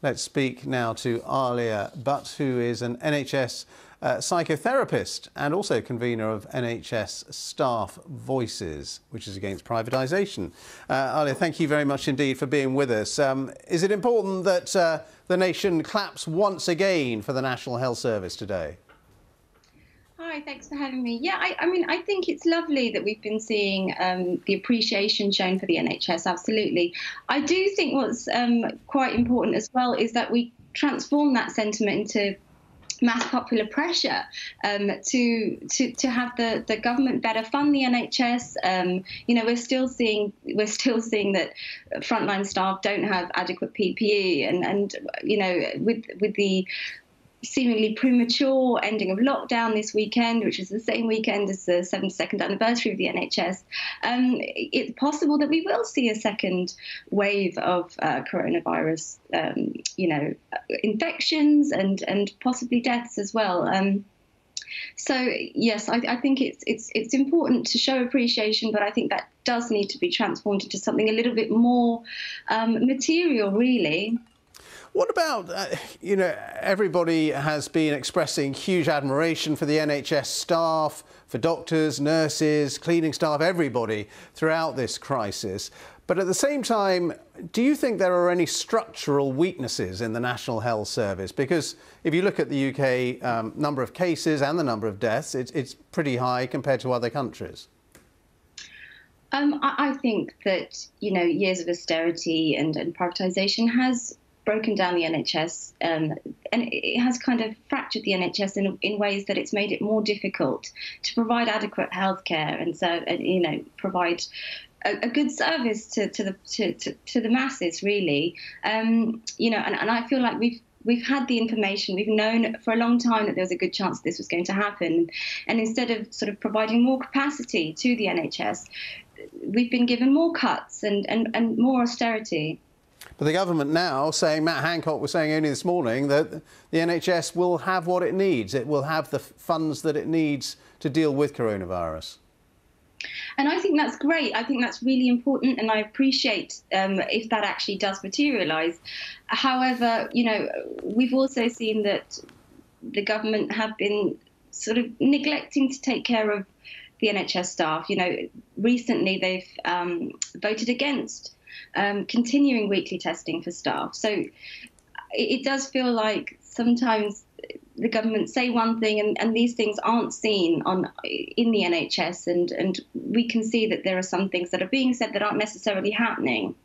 Let's speak now to Alia Butt, who is an NHS psychotherapist and also convener of NHS Staff Voices, which is against privatisation. Alia, thank you very much indeed for being with us. Is it important that the nation claps once again for the National Health Service today? Hi, thanks for having me. Yeah, I mean, I think it's lovely that we've been seeing the appreciation shown for the NHS, absolutely. I do think what's quite important as well is that we transform that sentiment into mass popular pressure to have the government better fund the NHS. You know, we're still seeing that frontline staff don't have adequate PPE, and you know, with the seemingly premature ending of lockdown this weekend, which is the same weekend as the 72nd anniversary of the NHS, it's possible that we will see a second wave of coronavirus, you know, infections and possibly deaths as well. So yes, I think it's important to show appreciation, but I think that does need to be transformed into something a little bit more material, really. What about, you know, everybody has been expressing huge admiration for the NHS staff, for doctors, nurses, cleaning staff, everybody throughout this crisis. But at the same time, do you think there are any structural weaknesses in the National Health Service? Because if you look at the UK number of cases and the number of deaths, it's pretty high compared to other countries. I think that, you know, years of austerity and privatisation has broken down the NHS, and it has kind of fractured the NHS in ways that it's made it more difficult to provide adequate healthcare and so, you know, provide a good service to the masses, really. You know, and I feel like we've had the information, we've known for a long time that there was a good chance this was going to happen, and instead of sort of providing more capacity to the NHS, we've been given more cuts and more austerity. But the government now saying, Matt Hancock was saying only this morning, that the NHS will have what it needs. It will have the funds that it needs to deal with coronavirus. And I think that's great. I think that's really important, and I appreciate if that actually does materialise. However, you know, we've also seen that the government have been sort of neglecting to take care of the NHS staff. You know, recently they've voted against continuing weekly testing for staff. So it does feel like sometimes the government say one thing and these things aren't seen in the NHS, and we can see that there are some things that are being said that aren't necessarily happening.